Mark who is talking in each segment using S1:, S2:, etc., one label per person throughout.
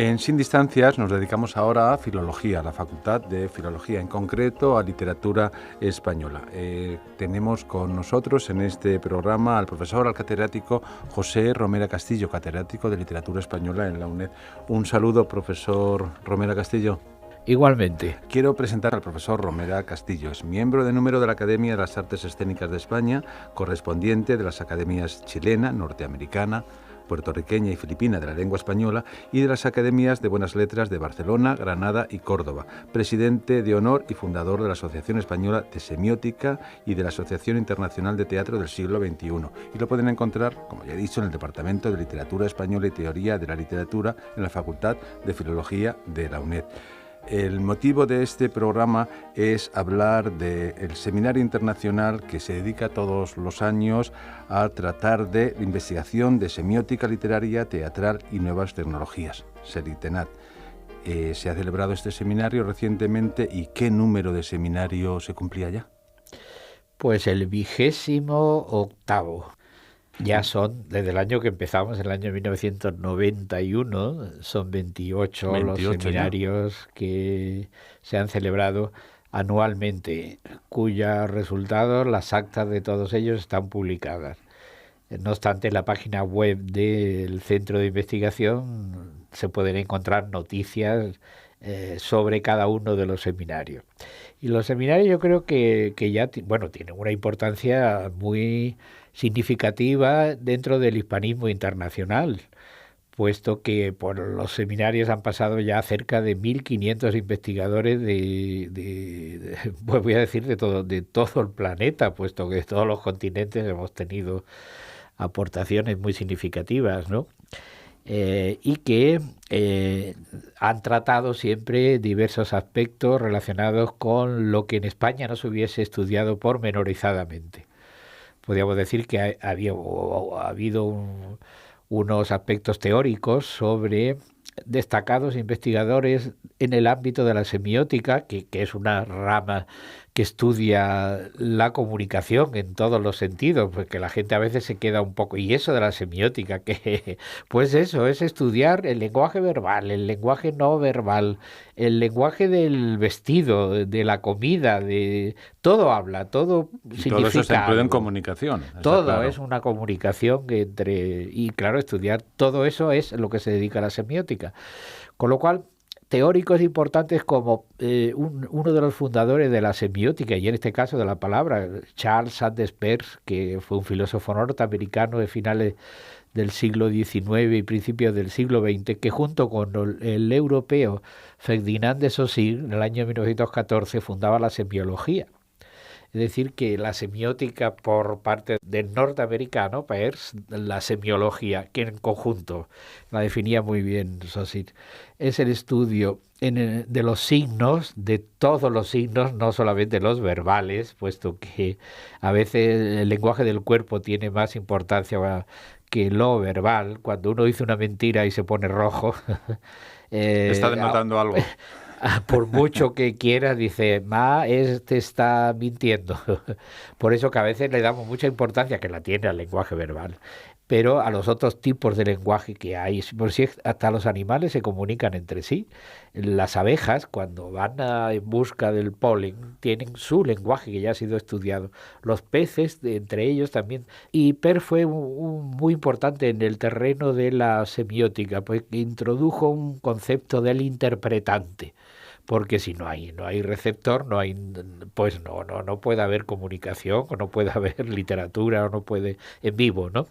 S1: En Sin Distancias nos dedicamos ahora a filología, a la Facultad de Filología, en concreto a literatura española. Tenemos con nosotros en este programa al profesor, al catedrático José Romera Castillo, catedrático de literatura española en la UNED. Un saludo, profesor Romera Castillo.
S2: Igualmente.
S1: Quiero presentar al profesor Romera Castillo. Es miembro de número de la Academia de las Artes Escénicas de España, correspondiente de las academias chilena, norteamericana, puertorriqueña y filipina de la lengua española y de las Academias de Buenas Letras de Barcelona, Granada y Córdoba, presidente de honor y fundador de la Asociación Española de Semiótica y de la Asociación Internacional de Teatro del Siglo XXI. Y lo pueden encontrar, como ya he dicho, en el Departamento de Literatura Española y Teoría de la Literatura en la Facultad de Filología de la UNED. El motivo de este programa es hablar del seminario internacional que se dedica todos los años a tratar de investigación de semiótica literaria, teatral y nuevas tecnologías, SELITENAT. Se ha celebrado este seminario recientemente y ¿qué número de seminario se cumplía ya?
S2: Pues el 28º. Ya son, desde el año que empezamos, el año 1991, son 28 los seminarios ya que se han celebrado anualmente, cuyos resultados, las actas de todos ellos están publicadas. No obstante, en la página web del Centro de Investigación se pueden encontrar noticias sobre cada uno de los seminarios. Y los seminarios yo creo que ya tienen una importancia muy significativa dentro del hispanismo internacional, puesto que por los seminarios han pasado ya cerca de 1.500 investigadores pues voy a decir de todo el planeta, puesto que de todos los continentes hemos tenido aportaciones muy significativas, ¿no? Y que han tratado siempre diversos aspectos relacionados con lo que en España no se hubiese estudiado pormenorizadamente. Podríamos decir que ha habido unos aspectos teóricos sobre destacados investigadores en el ámbito de la semiótica, que es una rama que estudia la comunicación en todos los sentidos, porque la gente a veces se queda un poco, y eso de la semiótica, que pues eso es estudiar el lenguaje verbal, el lenguaje no verbal, el lenguaje del vestido, de la comida, de todo habla, todo significa
S1: todo eso se incluye en
S2: algo.
S1: comunicación.
S2: Todo
S1: claro.
S2: Es una comunicación y claro, estudiar todo eso es lo que se dedica a la semiótica. Con lo cual, teóricos importantes como uno de los fundadores de la semiótica, y en este caso de la palabra, Charles Sanders Peirce, que fue un filósofo norteamericano de finales del siglo XIX y principios del siglo XX, que junto con el europeo Ferdinand de Saussure, en el año 1914, fundaba la semiología. Es decir, que la semiótica por parte del norteamericano, Peirce, la semiología, que en conjunto la definía muy bien Saussure, es el estudio de los signos, de todos los signos, no solamente los verbales, puesto que a veces el lenguaje del cuerpo tiene más importancia que lo verbal. Cuando uno dice una mentira y se pone rojo,
S1: está denotando algo.
S2: Por mucho que quiera, dice, te está mintiendo. Por eso que a veces le damos mucha importancia, que la tiene al lenguaje verbal, pero a los otros tipos de lenguaje que hay. Por si hasta los animales se comunican entre sí. Las abejas, cuando van en busca del polen, tienen su lenguaje que ya ha sido estudiado. Los peces, entre ellos también. Y Peirce fue muy importante en el terreno de la semiótica, pues introdujo un concepto del interpretante. Porque si no hay receptor, no puede haber comunicación, o no puede haber literatura, o no puede en vivo, ¿no?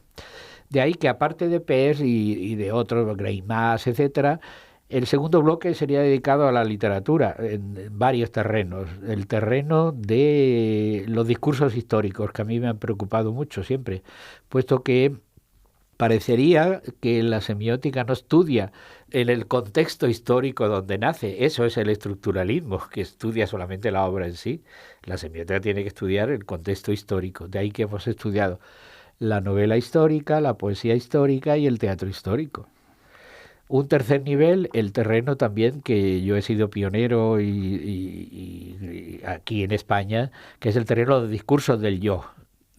S2: De ahí que aparte de Peirce y de otros, Greimas, etcétera, el segundo bloque sería dedicado a la literatura en varios terrenos. El terreno de los discursos históricos, que a mí me han preocupado mucho siempre, puesto que parecería que la semiótica no estudia en el contexto histórico donde nace. Eso es el estructuralismo, que estudia solamente la obra en sí. La semiótica tiene que estudiar el contexto histórico. De ahí que hemos estudiado la novela histórica, la poesía histórica y el teatro histórico. Un tercer nivel, el terreno también que yo he sido pionero y aquí en España, que es el terreno de discursos del yo.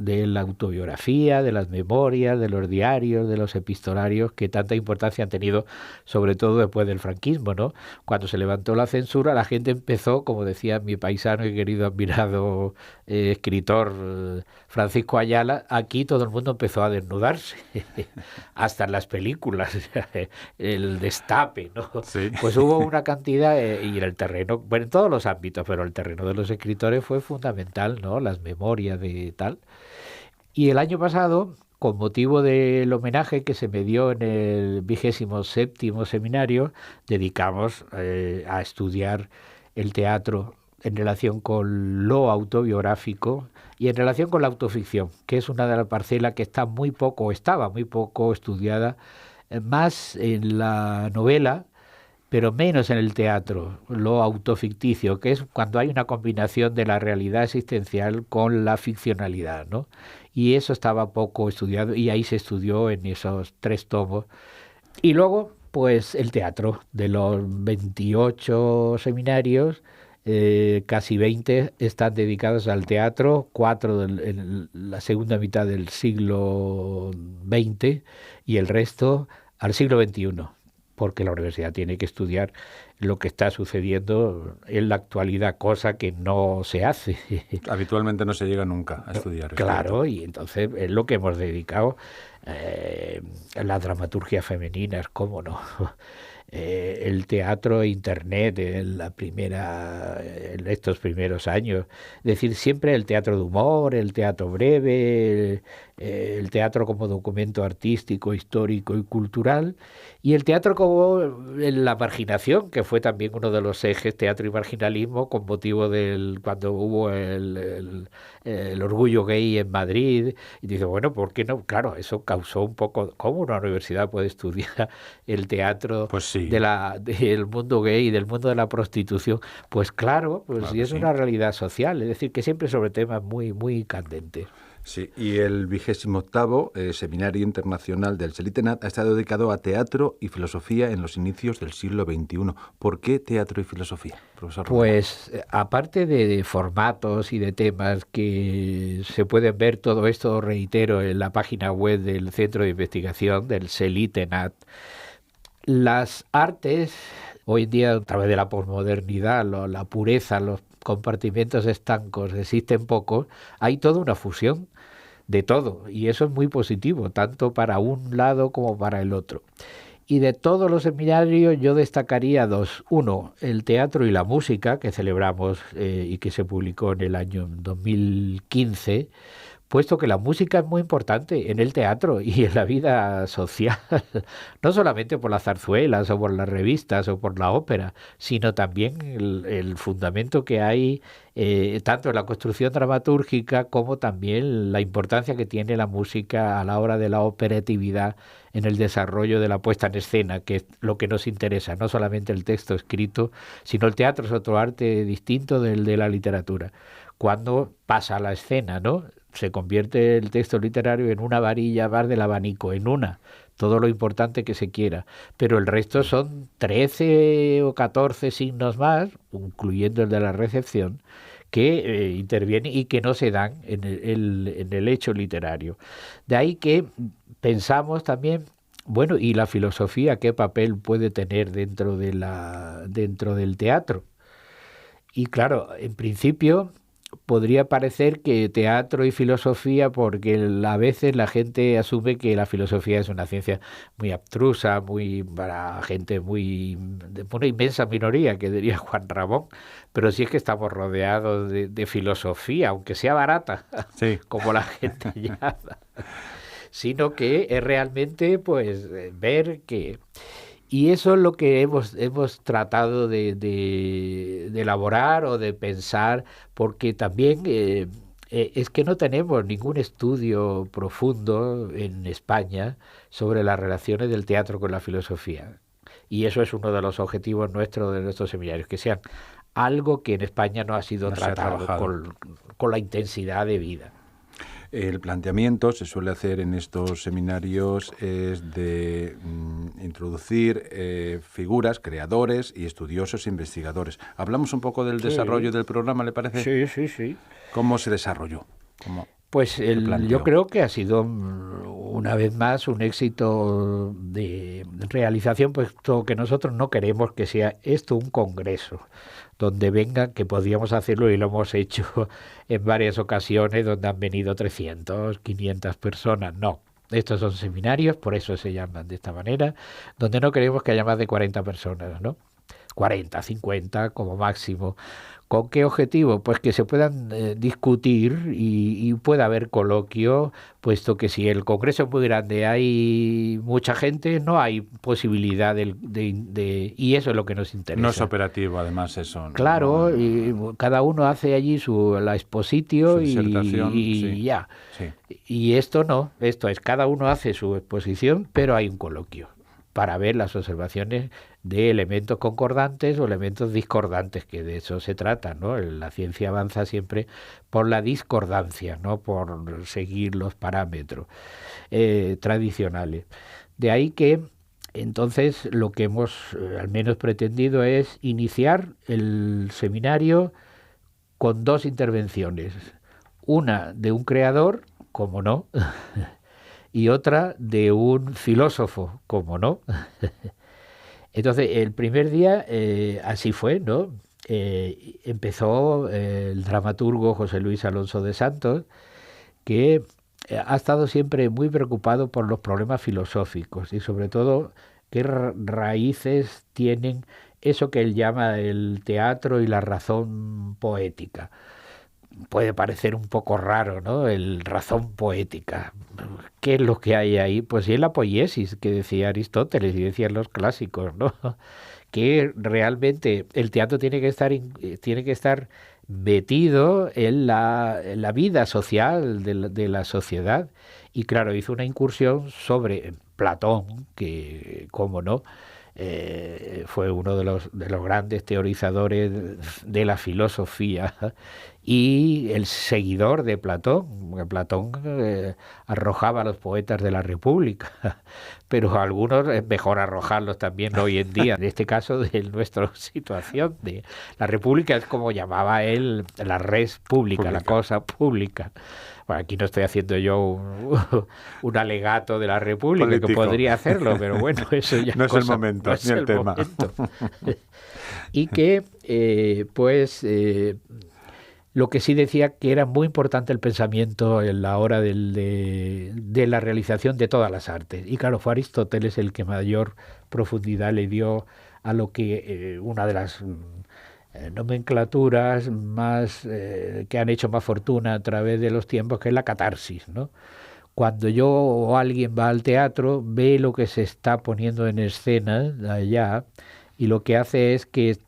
S2: de la autobiografía, de las memorias, de los diarios, de los epistolarios que tanta importancia han tenido, sobre todo después del franquismo, ¿no? Cuando se levantó la censura, la gente empezó, como decía mi paisano y querido admirado escritor Francisco Ayala, aquí todo el mundo empezó a desnudarse, hasta en las películas, el destape, ¿no?
S1: Sí.
S2: Pues hubo una cantidad, y en el terreno, bueno, en todos los ámbitos, pero el terreno de los escritores fue fundamental, ¿no? Las memorias de tal. Y el año pasado, con motivo del homenaje que se me dio en el 27º seminario, dedicamos a estudiar el teatro en relación con lo autobiográfico y en relación con la autoficción, que es una de las parcelas que estaba muy poco estudiada, más en la novela, pero menos en el teatro, lo autoficticio, que es cuando hay una combinación de la realidad existencial con la ficcionalidad, ¿no? Y eso estaba poco estudiado y ahí se estudió en esos 3 tomos. Y luego, pues el teatro, de los 28 seminarios, casi 20 están dedicados al teatro, 4 en la segunda mitad del siglo XX y el resto al siglo XXI, porque la universidad tiene que estudiar lo que está sucediendo en la actualidad, cosa que no se hace.
S1: Habitualmente no se llega nunca a estudiar.
S2: Claro, y entonces es lo que hemos dedicado a la dramaturgia femenina, ¿cómo no? El teatro e internet en estos primeros años. Es decir, siempre el teatro de humor, el teatro breve, el teatro como documento artístico, histórico y cultural, y el teatro como la marginación, que fue también uno de los ejes, teatro y marginalismo, con motivo del cuando hubo el orgullo gay en Madrid. Y dice, bueno, ¿por qué no? Claro, eso causó un poco, ¿cómo una universidad puede estudiar el teatro
S1: pues sí,
S2: del mundo gay y del mundo de la prostitución? Pues claro, pues claro, sí, es una realidad social, es decir, que siempre sobre temas muy, muy candentes.
S1: Sí, y el 28º Seminario Internacional del Selitenat ha estado dedicado a teatro y filosofía en los inicios del siglo XXI. ¿Por qué teatro y filosofía, profesor?
S2: Pues aparte de formatos y de temas que se pueden ver, todo esto, reitero, en la página web del Centro de Investigación del Selitenat, las artes, hoy en día a través de la posmodernidad, la pureza, los compartimentos estancos existen pocos, hay toda una fusión de todo, y eso es muy positivo, tanto para un lado como para el otro. Y de todos los seminarios yo destacaría 2. Uno, el teatro y la música, que celebramos y que se publicó en el año 2015, puesto que la música es muy importante en el teatro y en la vida social, no solamente por las zarzuelas o por las revistas o por la ópera, sino también el fundamento que hay tanto en la construcción dramatúrgica como también la importancia que tiene la música a la hora de la operatividad en el desarrollo de la puesta en escena, que es lo que nos interesa, no solamente el texto escrito, sino el teatro es otro arte distinto del de la literatura. Cuando pasa a la escena, ¿no? Se convierte el texto literario en una varilla más del abanico, en una, todo lo importante que se quiera, pero el resto son 13 o 14 signos más, incluyendo el de la recepción, que intervienen y que no se dan en el hecho literario. De ahí que pensamos también, bueno, ¿y la filosofía qué papel puede tener dentro del teatro? Y claro, en principio podría parecer que teatro y filosofía, porque a veces la gente asume que la filosofía es una ciencia muy abstrusa, muy para gente de una inmensa minoría, que diría Juan Ramón, pero sí es que estamos rodeados de filosofía, aunque sea barata, sí, como la gente llama, sino que es realmente pues ver que... Y eso es lo que hemos tratado de elaborar o de pensar, porque también es que no tenemos ningún estudio profundo en España sobre las relaciones del teatro con la filosofía. Y eso es uno de los objetivos nuestros de nuestros seminarios, que sean algo que en España no ha sido tratado con la intensidad de vida.
S1: El planteamiento se suele hacer en estos seminarios es de introducir figuras, creadores y estudiosos e investigadores. Hablamos un poco del desarrollo del programa, ¿le parece?
S2: Sí.
S1: ¿Cómo se desarrolló?
S2: Pues yo creo que ha sido una vez más un éxito de realización, puesto que nosotros no queremos que sea esto un congreso donde vengan, que podríamos hacerlo y lo hemos hecho en varias ocasiones, donde han venido 300, 500 personas. No, estos son seminarios, por eso se llaman de esta manera, donde no queremos que haya más de 40 personas, ¿no? 40, 50 como máximo. ¿Con qué objetivo? Pues que se puedan discutir y pueda haber coloquio, puesto que si el Congreso es muy grande, hay mucha gente, no hay posibilidad y eso es lo que nos interesa.
S1: No es operativo, además, eso. ¿No?
S2: Claro, y cada uno hace allí la expositio
S1: su disertación,
S2: y ya.
S1: Sí.
S2: Y esto no, esto es, cada uno hace su exposición, pero hay un coloquio para ver las observaciones de elementos concordantes o elementos discordantes, que de eso se trata, ¿no? La ciencia avanza siempre por la discordancia, no por seguir los parámetros tradicionales. De ahí que entonces lo que hemos al menos pretendido es iniciar el seminario con 2 intervenciones, una de un creador, como no, y otra de un filósofo, como no. Entonces, el primer día así fue, ¿no? Empezó el dramaturgo José Luis Alonso de Santos, que ha estado siempre muy preocupado por los problemas filosóficos y sobre todo qué raíces tienen eso que él llama el teatro y la razón poética. Puede parecer un poco raro, ¿no? El razón poética. ¿Qué es lo que hay ahí? Pues sí, la poiesis que decía Aristóteles y decían los clásicos, ¿no? Que realmente el teatro tiene que estar metido en la vida social de la sociedad. Y claro, hizo una incursión sobre Platón, que, cómo no, fue uno de los grandes teorizadores de la filosofía y el seguidor de Platón. Platón arrojaba a los poetas de la República, pero a algunos es mejor arrojarlos también hoy en día. En este caso de nuestra situación, de la República es como llamaba él la res pública, la cosa pública. Bueno, aquí no estoy haciendo yo un alegato de la República, político, que podría hacerlo, pero bueno, eso ya
S1: no es el momento, ni el tema.
S2: Y que, lo que sí decía que era muy importante el pensamiento en la hora de la realización de todas las artes. Y claro, fue Aristóteles el que mayor profundidad le dio a lo que una de las nomenclaturas más que han hecho más fortuna a través de los tiempos, que es la catarsis, ¿no? Cuando yo o alguien va al teatro, ve lo que se está poniendo en escena allá y lo que hace es que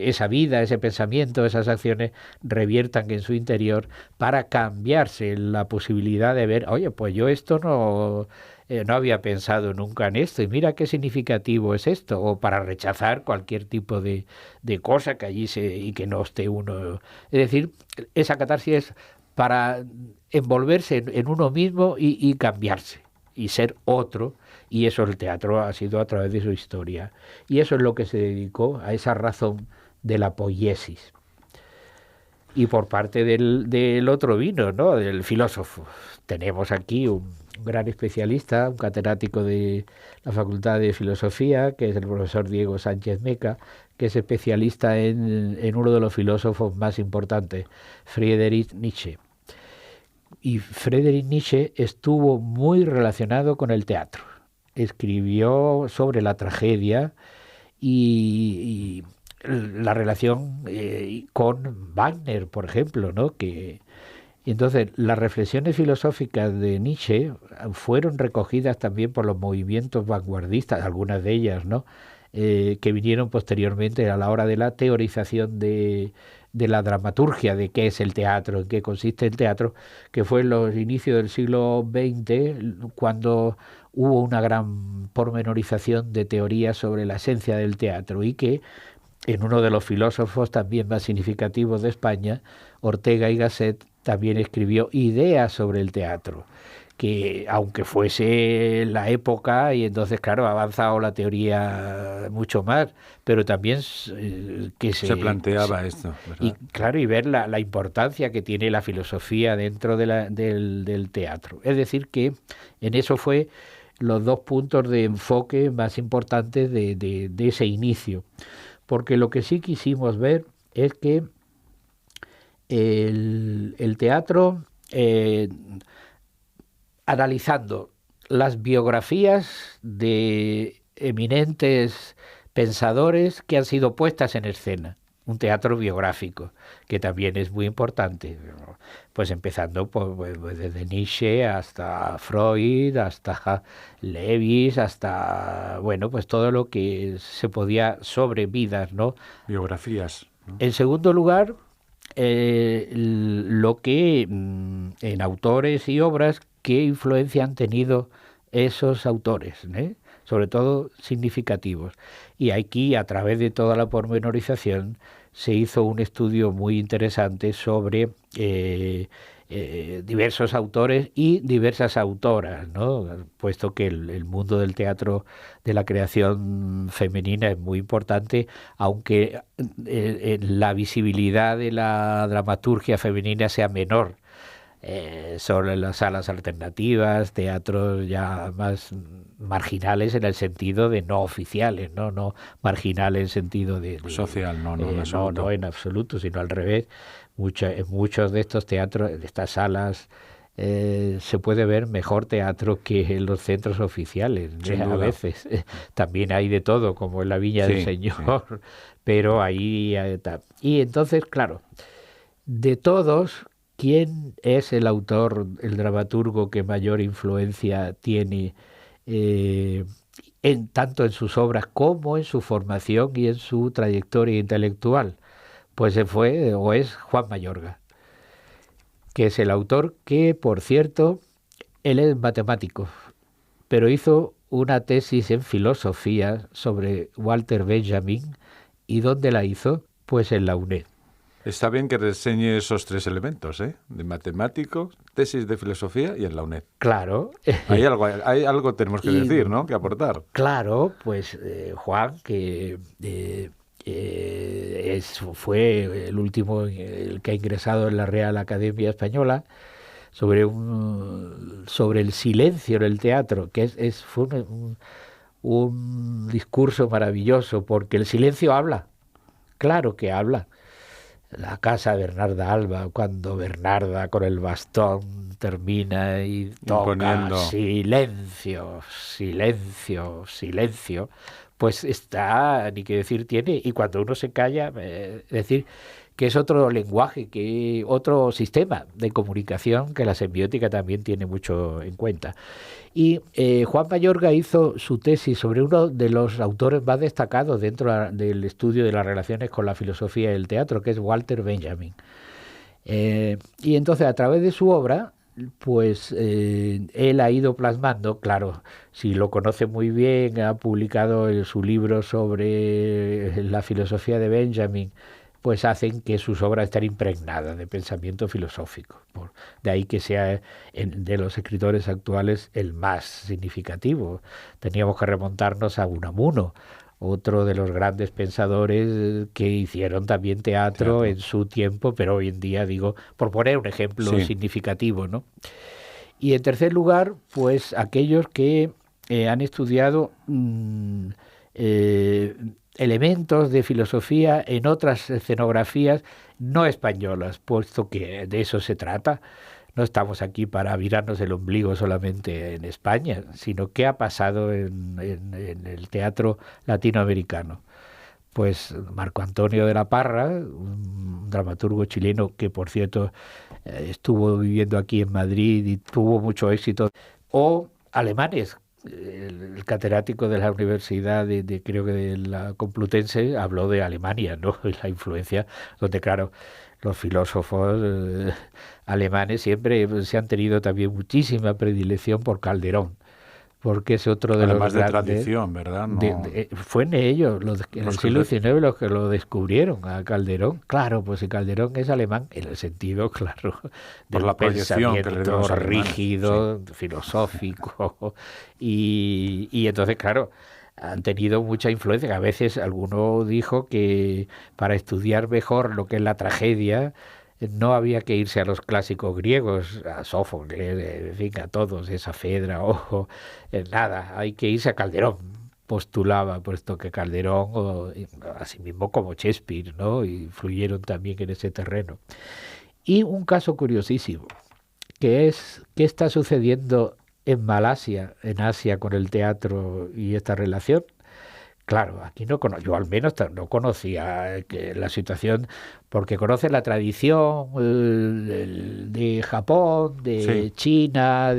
S2: esa vida, ese pensamiento, esas acciones reviertan en su interior para cambiarse la posibilidad de ver, oye, pues yo esto no había pensado nunca en esto y mira qué significativo es esto, o para rechazar cualquier tipo de cosa que allí y que no esté uno. Es decir, esa catarsis es para envolverse en uno mismo y cambiarse y ser otro, y eso el teatro ha sido a través de su historia, y eso es lo que se dedicó a esa razón de la poiesis. Y por parte del otro vino, ¿no? Del filósofo, tenemos aquí un gran especialista, un catedrático de la Facultad de Filosofía, que es el profesor Diego Sánchez Meca, que es especialista en uno de los filósofos más importantes, Friedrich Nietzsche. Y Friedrich Nietzsche estuvo muy relacionado con el teatro. Escribió sobre la tragedia y la relación con Wagner, por ejemplo, ¿no? Y entonces las reflexiones filosóficas de Nietzsche fueron recogidas también por los movimientos vanguardistas, algunas de ellas, ¿no? Que vinieron posteriormente a la hora de la teorización de la dramaturgia, de qué es el teatro, en qué consiste el teatro, que fue en los inicios del siglo XX, cuando hubo una gran pormenorización de teorías sobre la esencia del teatro, y que en uno de los filósofos también más significativos de España, Ortega y Gasset, también escribió ideas sobre el teatro, que aunque fuese la época, y entonces claro ha avanzado la teoría mucho más, pero también que
S1: se planteaba esto, ¿verdad?
S2: Y claro, y ver la importancia que tiene la filosofía dentro del teatro. Es decir, que en eso fue los dos puntos de enfoque más importantes de ese inicio. Porque lo que sí quisimos ver es que el teatro, analizando las biografías de eminentes pensadores que han sido puestas en escena, un teatro biográfico, que también es muy importante, pues empezando pues desde Nietzsche hasta Freud, hasta Lewis, hasta, bueno, pues todo lo que se podía sobre vidas, ¿no?
S1: Biografías, ¿no?
S2: En segundo lugar, lo que en autores y obras, qué influencia han tenido esos autores, sobre todo significativos. Y aquí, a través de toda la pormenorización, se hizo un estudio muy interesante sobre diversos autores y diversas autoras, ¿no? Puesto que el mundo del teatro, de la creación femenina, es muy importante, aunque la visibilidad de la dramaturgia femenina sea menor. Sobre las salas alternativas, teatros ya más marginales en el sentido de no oficiales, no marginales en sentido de
S1: social, no en absoluto.
S2: No en absoluto, sino al revés. En muchos de estos teatros, de estas salas, se puede ver mejor teatro que en los centros oficiales, a veces. También hay de todo, como en la Viña del Señor, pero ahí está. Y entonces, claro, de todos, ¿quién es el autor, el dramaturgo que mayor influencia tiene tanto en sus obras como en su formación y en su trayectoria intelectual? Pues fue o es Juan Mayorga, que es el autor que, por cierto, él es matemático, pero hizo una tesis en filosofía sobre Walter Benjamin. ¿Y dónde la hizo? Pues en la UNED.
S1: Está bien que reseñe esos tres elementos, de matemático, tesis de filosofía y en la UNED.
S2: Claro.
S1: Hay algo tenemos que decir, ¿no? Que aportar.
S2: Claro, pues Juan, que fue el último, el que ha ingresado en la Real Academia Española, sobre el silencio en el teatro, que fue un discurso maravilloso, porque el silencio habla, claro que habla. La casa de Bernarda Alba, cuando Bernarda con el bastón termina y toca imponiendo. Silencio, silencio, silencio, pues está, ni que decir tiene, y cuando uno se calla, decir que es otro lenguaje, que otro sistema de comunicación que la semiótica también tiene mucho en cuenta. Y Juan Mayorga hizo su tesis sobre uno de los autores más destacados dentro del estudio de las relaciones con la filosofía y el teatro, que es Walter Benjamin. Y entonces, a través de su obra, pues él ha ido plasmando, claro, si lo conoce muy bien, ha publicado su libro sobre la filosofía de Benjamin, pues hacen que sus obras estén impregnadas de pensamiento filosófico. De ahí que sea de los escritores actuales el más significativo. Teníamos que remontarnos a Unamuno, otro de los grandes pensadores que hicieron también teatro en su tiempo, pero hoy en día, digo, por poner un ejemplo significativo, ¿no? Y en tercer lugar, pues aquellos que han estudiado elementos de filosofía en otras escenografías no españolas, puesto que de eso se trata. No estamos aquí para virarnos el ombligo solamente en España, sino qué ha pasado en el teatro latinoamericano. Pues Marco Antonio de la Parra, un dramaturgo chileno que, por cierto, estuvo viviendo aquí en Madrid y tuvo mucho éxito, o alemanes. El catedrático de la Universidad creo que de la Complutense habló de Alemania, ¿no? Y la influencia, donde claro, los filósofos alemanes siempre se han tenido también muchísima predilección por Calderón, porque es otro de
S1: además
S2: los grandes.
S1: Además de tradición, ¿verdad? No...
S2: fue en ellos, en el siglo XIX, los que lo descubrieron a Calderón. Claro, pues Calderón es alemán en el sentido, claro, del
S1: la
S2: pensamiento rígido, sí, filosófico. Y entonces, claro, han tenido mucha influencia. A veces alguno dijo que para estudiar mejor lo que es la tragedia no había que irse a los clásicos griegos, a Sófocles, en fin, a todos, esa Fedra, ojo, nada, hay que irse a Calderón, postulaba, puesto que Calderón, así mismo como Shakespeare, ¿no? Influyeron también en ese terreno. Y un caso curiosísimo, que es qué está sucediendo en Malasia, en Asia, con el teatro y esta relación. Claro, aquí yo al menos no conocía la situación, porque conoce la tradición de Japón, de sí, China,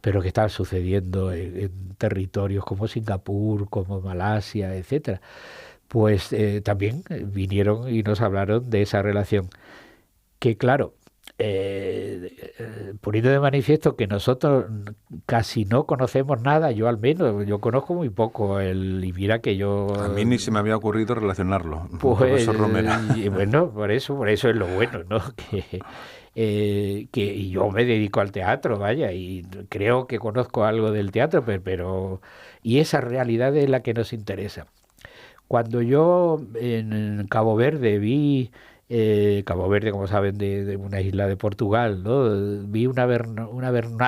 S2: pero que está sucediendo en territorios como Singapur, como Malasia, etcétera. Pues también vinieron y nos hablaron de esa relación, que claro, poniendo de manifiesto que nosotros casi no conocemos nada, yo al menos, yo conozco muy poco, y mira que yo...
S1: A mí ni se me había ocurrido relacionarlo,
S2: pues,
S1: profesor Romera.
S2: Bueno, por eso es lo bueno, ¿no? Que yo me dedico al teatro, vaya, y creo que conozco algo del teatro, pero y esa realidad es la que nos interesa. Cuando yo en Cabo Verde vi... Cabo Verde, como saben, de una isla de Portugal, ¿no? Vi una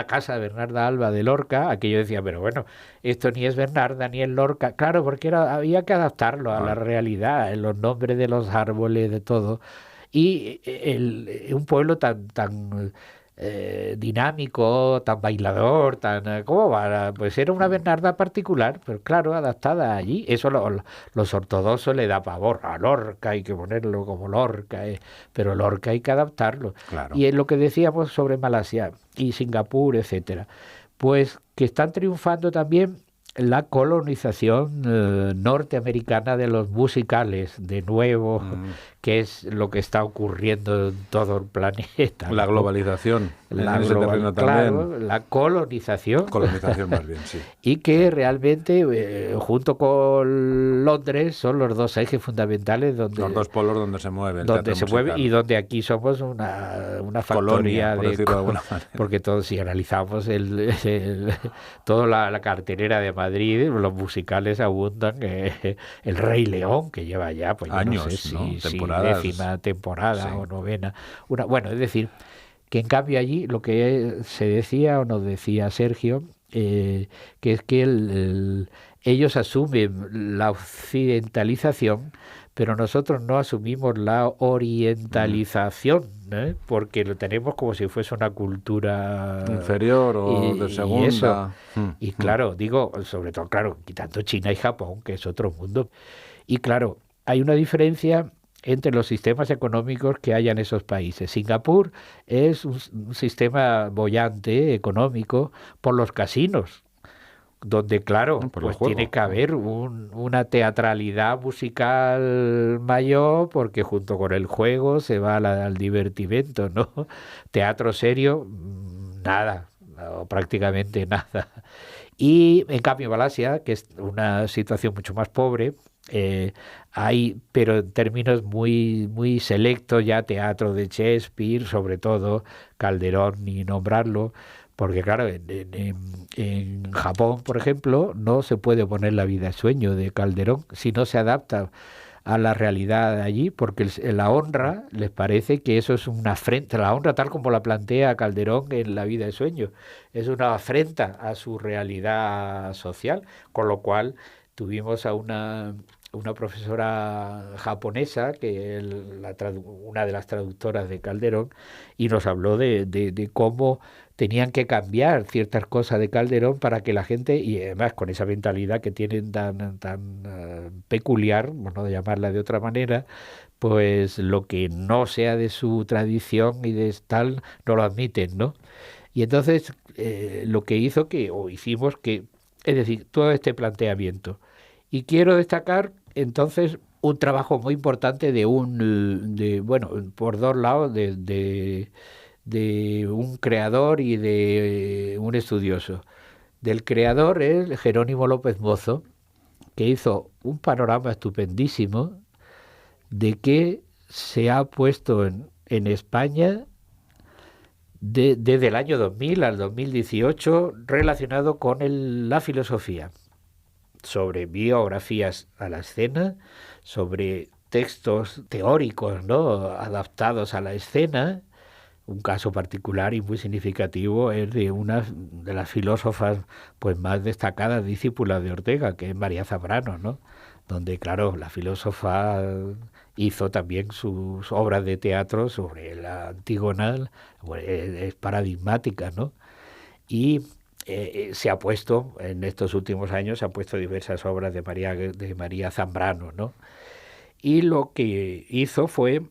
S2: casa de Bernarda Alba de Lorca, aquello decía, pero bueno, esto ni es Bernarda ni es Lorca, claro, porque había que adaptarlo a la realidad, en los nombres de los árboles, de todo, y un pueblo tan dinámico, tan bailador, ¿cómo va? Pues era una Bernarda particular, pero claro, adaptada allí. Eso los ortodoxos le da pavor. A Lorca hay que ponerlo como Lorca, pero Lorca hay que adaptarlo.
S1: Claro.
S2: Y es lo que decíamos sobre Malasia y Singapur, etcétera. Pues que están triunfando también la colonización norteamericana de los musicales, de nuevo, que es lo que está ocurriendo en todo el planeta.
S1: La globalización,
S2: claro, la colonización.
S1: Colonización más bien, sí.
S2: Y que realmente, junto con Londres, son los dos ejes fundamentales donde...
S1: Los dos polos donde se mueve el
S2: donde se
S1: musical.
S2: mueve y donde aquí somos una factoría
S1: por decirlo de alguna manera.
S2: Porque todos, si analizamos toda la cartelera de Madrid, los musicales abundan. El Rey León, que lleva ya pues
S1: años,
S2: no sé
S1: ¿no?
S2: si 10ª temporada, sí, o 9ª. Bueno, es decir, que en cambio allí lo que se decía o nos decía Sergio, que es que ellos asumen la occidentalización, pero nosotros no asumimos la orientalización, porque lo tenemos como si fuese una cultura
S1: inferior o de segunda.
S2: Y claro, digo, sobre todo, claro, quitando China y Japón, que es otro mundo. Y claro, hay una diferencia entre los sistemas económicos que hay en esos países. Singapur es un sistema boyante económico por los casinos, donde, claro, pues tiene que haber una teatralidad musical mayor, porque junto con el juego se va al divertimento, ¿no? Teatro serio, nada, o prácticamente nada. Y en cambio Malasia, que es una situación mucho más pobre, hay, pero en términos muy, muy selectos, ya teatro de Shakespeare, sobre todo Calderón, ni nombrarlo, porque claro, en Japón, por ejemplo, no se puede poner La vida es sueño de Calderón si no se adapta a la realidad de allí, porque la honra les parece que eso es una afrenta. La honra, tal como la plantea Calderón en La vida es sueño, es una afrenta a su realidad social, con lo cual tuvimos a una profesora japonesa, que es una de las traductoras de Calderón, y nos habló de cómo tenían que cambiar ciertas cosas de Calderón para que la gente, y además con esa mentalidad que tienen tan peculiar, por no llamarla de otra manera, pues lo que no sea de su tradición y de tal, no lo admiten, ¿no? Y entonces lo que hicimos que, es decir, todo este planteamiento. Y quiero destacar entonces un trabajo muy importante por dos lados, de un creador y de un estudioso. del creador es Jerónimo López Mozo, que hizo un panorama estupendísimo de qué se ha puesto en España desde el año 2000 al 2018 relacionado con la filosofía, sobre biografías a la escena, sobre textos teóricos, ¿no?, adaptados a la escena. Un caso particular y muy significativo es de una de las filósofas pues más destacadas, discípulas de Ortega, que es María Zambrano, ¿no?, donde, claro, la filósofa hizo también sus obras de teatro sobre la Antígona, es paradigmática, ¿no? Y se ha puesto, en estos últimos años, se han puesto diversas obras de María Zambrano, ¿no? Y lo que hizo fue,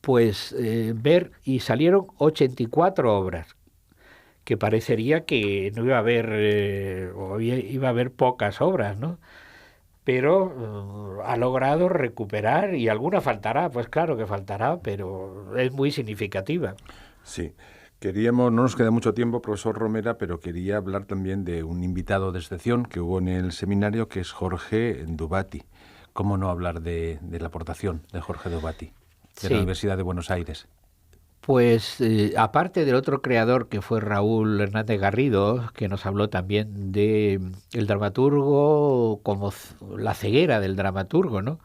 S2: pues, ver, y salieron 84 obras, que parecería que no iba a haber, iba a haber pocas obras, ¿no? Pero ha logrado recuperar, y alguna faltará, pues claro que faltará, pero es muy significativa.
S1: Sí. No nos queda mucho tiempo, profesor Romera, pero quería hablar también de un invitado de excepción que hubo en el seminario, que es Jorge Dubati. ¿Cómo no hablar de la aportación de Jorge Dubati, de la Universidad de Buenos Aires?
S2: Pues aparte del otro creador, que fue Raúl Hernández Garrido, que nos habló también de el dramaturgo, como la ceguera del dramaturgo, ¿no?,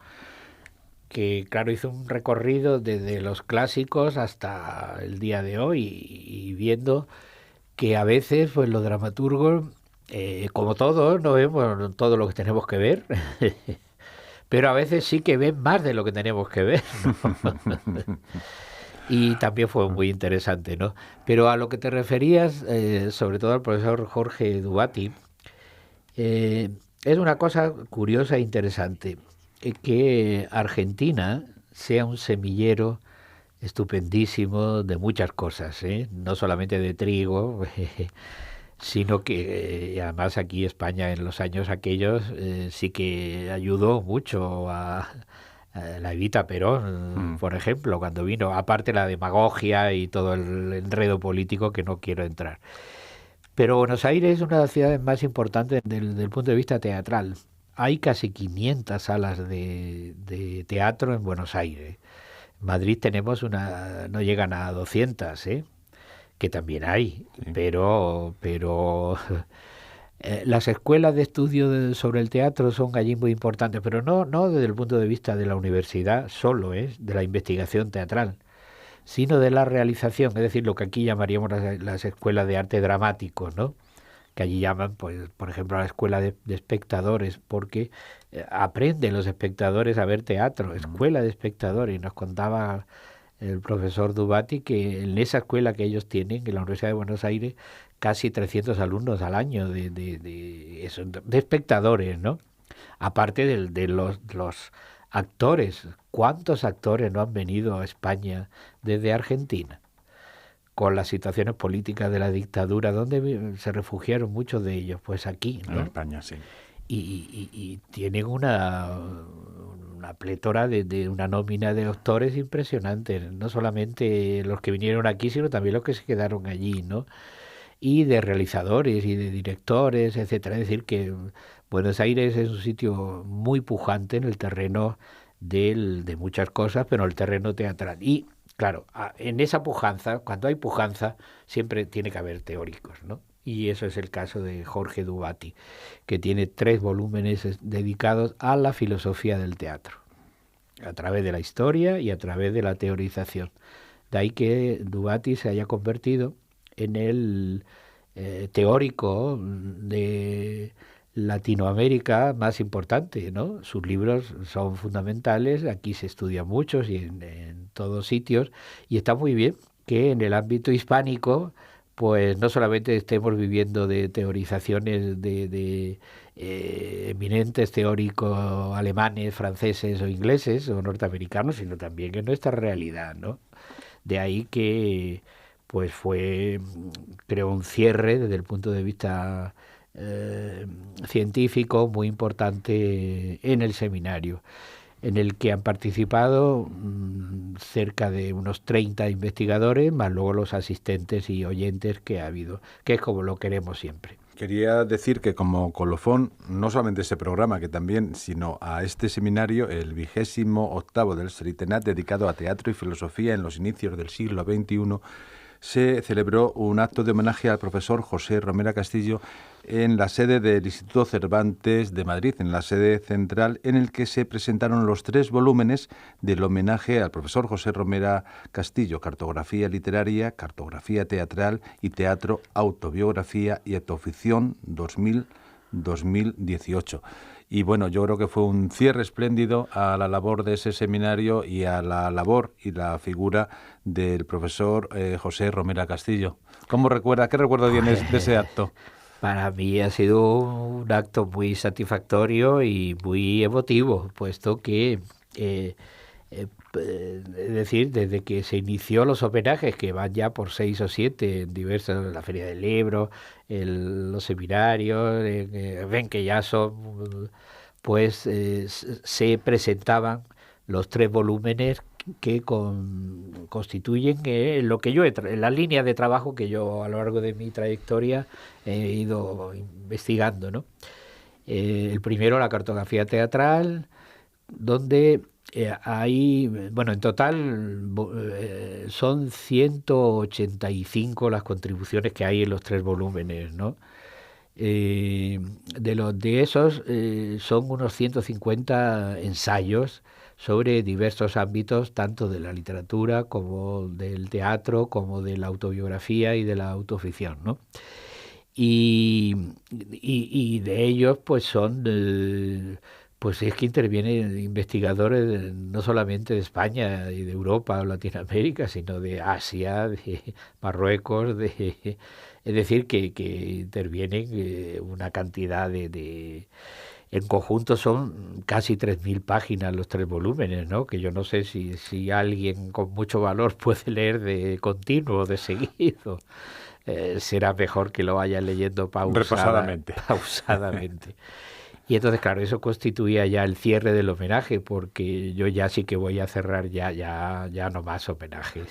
S2: que claro, hizo un recorrido desde los clásicos hasta el día de hoy, y viendo que a veces pues los dramaturgos, como todos, no vemos todo lo que tenemos que ver, pero a veces sí que ven más de lo que tenemos que ver, ¿no? Y también fue muy interesante, ¿no? Pero a lo que te referías, sobre todo al profesor Jorge Dubati, es una cosa curiosa e interesante, que Argentina sea un semillero estupendísimo de muchas cosas, no solamente de trigo, sino que además aquí España en los años aquellos sí que ayudó mucho a la Evita Perón, por ejemplo, cuando vino, aparte la demagogia y todo el enredo político que no quiero entrar. Pero Buenos Aires es una de las ciudades más importantes desde el punto de vista teatral. Hay casi 500 salas de teatro en Buenos Aires. En Madrid tenemos no llegan a 200, que también hay, sí. pero las escuelas de estudio sobre el teatro son allí muy importantes, pero no desde el punto de vista de la universidad solo, de la investigación teatral, sino de la realización, es decir, lo que aquí llamaríamos las escuelas de arte dramático, ¿no?, que allí llaman, pues, por ejemplo, a la escuela de espectadores, porque aprenden los espectadores a ver teatro, escuela de espectadores. Y nos contaba el profesor Dubati que en esa escuela que ellos tienen, en la Universidad de Buenos Aires, casi 300 alumnos al año de espectadores, ¿no? Aparte de los actores. ¿Cuántos actores no han venido a España desde Argentina? Con las situaciones políticas de la dictadura, ¿dónde se refugiaron muchos de ellos? Pues aquí, ¿no?
S1: En España, sí.
S2: Y tienen una plétora de una nómina de actores impresionante, no solamente los que vinieron aquí, sino también los que se quedaron allí, ¿no? Y de realizadores y de directores, etcétera. Es decir, que Buenos Aires es un sitio muy pujante en el terreno de muchas cosas, pero en el terreno teatral. Y claro, en esa pujanza, cuando hay pujanza, siempre tiene que haber teóricos, ¿no? Y eso es el caso de Jorge Dubati, que tiene 3 volúmenes dedicados a la filosofía del teatro, a través de la historia y a través de la teorización. De ahí que Dubati se haya convertido en el teórico de Latinoamérica más importante, ¿no? Sus libros son fundamentales, aquí se estudian muchos y en todos sitios, y está muy bien que en el ámbito hispánico pues no solamente estemos viviendo de teorizaciones de eminentes teóricos alemanes, franceses o ingleses o norteamericanos, sino también en nuestra realidad, ¿no? De ahí que pues fue, creo, un cierre desde el punto de vista científico muy importante en el seminario, en el que han participado cerca de unos 30 investigadores, más luego los asistentes y oyentes que ha habido, que es como lo queremos siempre.
S1: Quería decir que como colofón, no solamente este programa, que también, sino a este seminario, el 28º del Sritenat, dedicado a teatro y filosofía en los inicios del siglo XXI, se celebró un acto de homenaje al profesor José Romera Castillo en la sede del Instituto Cervantes de Madrid, en la sede central, en el que se presentaron los 3 volúmenes del homenaje al profesor José Romera Castillo: Cartografía literaria, Cartografía teatral y Teatro, Autobiografía y Autoficción 2018. Y bueno, yo creo que fue un cierre espléndido a la labor de ese seminario y a la labor y la figura del profesor José Romera Castillo. ¿Qué recuerdo tienes de ese acto?
S2: Para mí ha sido un acto muy satisfactorio y muy emotivo, puesto que, es decir, desde que se inició los homenajes, que van ya por 6 o 7 en diversas, la Feria del Libro, los seminarios, ven que ya son, pues se presentaban los 3 volúmenes que constituyen lo que yo la línea de trabajo que yo a lo largo de mi trayectoria he ido investigando, ¿no? El primero, la cartografía teatral, donde hay, bueno, en total son 185 las contribuciones que hay en los 3 volúmenes, ¿no? De esos son unos 150 ensayos sobre diversos ámbitos, tanto de la literatura como del teatro, como de la autobiografía y de la autoficción, ¿no? Y de ellos, pues son, pues es que intervienen investigadores no solamente de España y de Europa o Latinoamérica, sino de Asia, de Marruecos, es decir, que intervienen una cantidad en conjunto son casi 3.000 páginas los 3 volúmenes, ¿no? Que yo no sé si alguien con mucho valor puede leer de continuo, de seguido. Será mejor que lo vaya leyendo pausadamente. Y entonces, claro, eso constituía ya el cierre del homenaje, porque yo ya sí que voy a cerrar ya no más homenajes.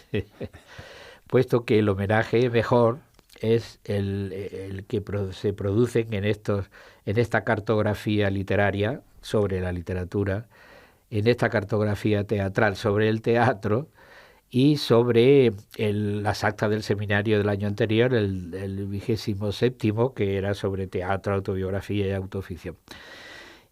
S2: Puesto que el homenaje mejor es el que se producen en esta cartografía literaria sobre la literatura, en esta cartografía teatral sobre el teatro y sobre las actas del seminario del año anterior, el 27º, que era sobre teatro, autobiografía y autoficción.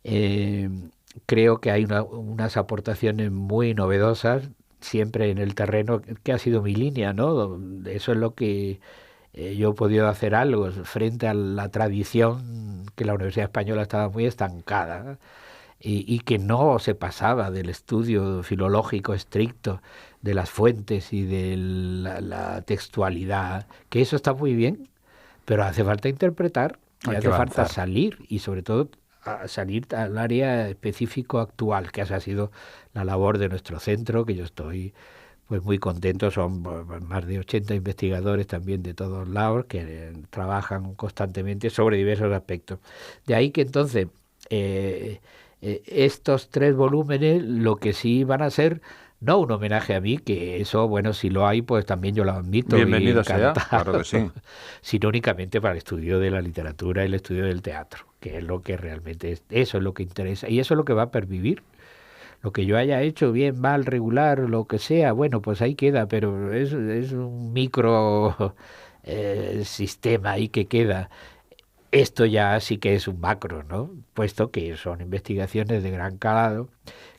S2: Creo que hay unas aportaciones muy novedosas, siempre en el terreno que ha sido mi línea, ¿no? Eso es lo que yo he podido hacer algo frente a la tradición, que la Universidad Española estaba muy estancada y que no se pasaba del estudio filológico estricto de las fuentes y de la textualidad, que eso está muy bien, pero hace falta interpretar y hace falta salir, y sobre todo a salir al área específico actual, que esa ha sido la labor de nuestro centro, que yo estoy pues muy contento. Son más de 80 investigadores también de todos lados que trabajan constantemente sobre diversos aspectos. De ahí que entonces estos 3 volúmenes lo que sí van a ser, no un homenaje a mí, que eso, bueno, si lo hay, pues también yo lo admito.
S1: Bienvenido sea, claro que sí.
S2: Sino únicamente para el estudio de la literatura y el estudio del teatro, que es lo que realmente eso es lo que interesa, y eso es lo que va a pervivir. Lo que yo haya hecho, bien, mal, regular, lo que sea, bueno, pues ahí queda, pero es un micro sistema ahí que queda. Esto ya sí que es un macro, ¿no? Puesto que son investigaciones de gran calado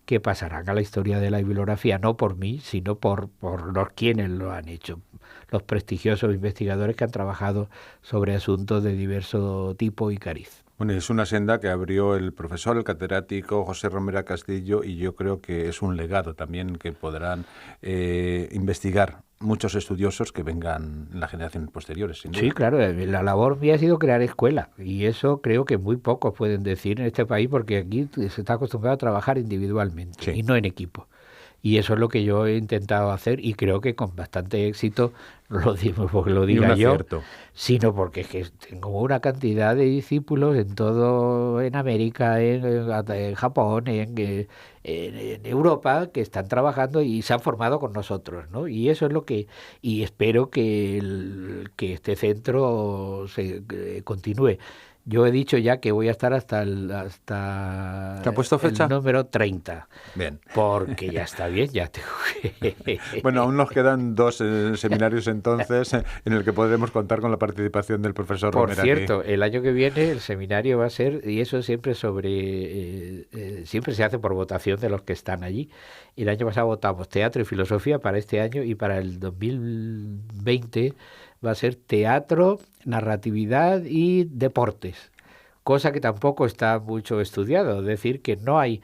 S2: que pasarán a la historia de la bibliografía, no por mí, sino por los quienes lo han hecho, los prestigiosos investigadores que han trabajado sobre asuntos de diverso tipo y cariz.
S1: Bueno, es una senda que abrió el profesor, el catedrático José Romera Castillo, y yo creo que es un legado también que podrán investigar muchos estudiosos que vengan en las generaciones posteriores, sin duda.
S2: Sí, claro, la labor mía ha sido crear escuela, y eso creo que muy pocos pueden decir en este país, porque aquí se está acostumbrado a trabajar individualmente, sí, y no en equipo. Y eso es lo que yo he intentado hacer y creo que con bastante éxito, no lo digo porque lo diga yo, sino porque es que tengo una cantidad de discípulos en todo, en América, en Japón, en Europa, que están trabajando y se han formado con nosotros, ¿no? Y eso es lo que, y espero que este centro se continúe. Yo he dicho ya que voy a estar hasta
S1: ¿Te ha puesto fecha?
S2: El número 30.
S1: Bien.
S2: Porque ya está bien, ya tengo que...
S1: Bueno, aún nos quedan 2 seminarios entonces en el que podremos contar con la participación del profesor Romera.
S2: Por cierto, el año que viene el seminario va a ser, y eso siempre siempre se hace por votación de los que están allí. El año pasado votamos teatro y filosofía para este año, y para el 2020 va a ser teatro, narratividad y deportes, cosa que tampoco está mucho estudiado. Es decir, que no hay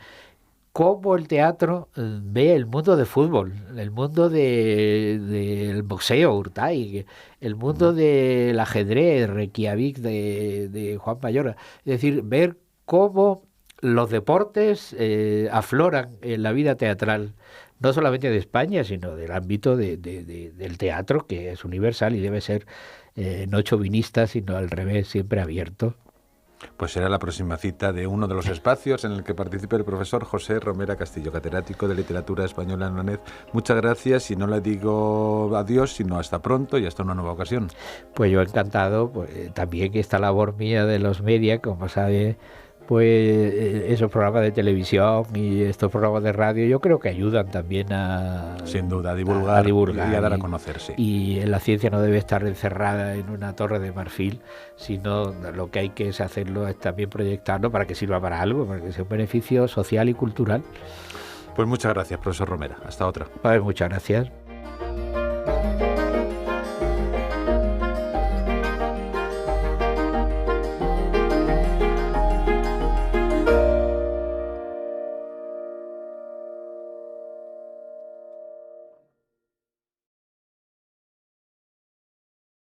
S2: cómo el teatro ve el mundo del fútbol, el mundo del boxeo, Urtay, el mundo del ajedrez, Reykjavik de Juan Mayora. Es decir, ver cómo los deportes afloran en la vida teatral, no solamente de España, sino del ámbito del teatro, que es universal y debe ser no chauvinista, sino al revés, siempre abierto.
S1: Pues será la próxima cita de uno de los espacios en el que participe el profesor José Romera Castillo, catedrático de Literatura Española en la UNED. Muchas gracias, y no le digo adiós, sino hasta pronto y hasta una nueva ocasión.
S2: Pues yo encantado, pues, también esta labor mía de los media, como sabe, pues esos programas de televisión y estos programas de radio, yo creo que ayudan también a...
S1: Sin duda, a divulgar y a dar a conocerse.
S2: Y la ciencia no debe estar encerrada en una torre de marfil, sino lo que hay que es hacerlo, es también proyectarlo para que sirva para algo, para que sea un beneficio social y cultural.
S1: Pues muchas gracias, profesor Romera. Hasta otra.
S2: Pues muchas gracias.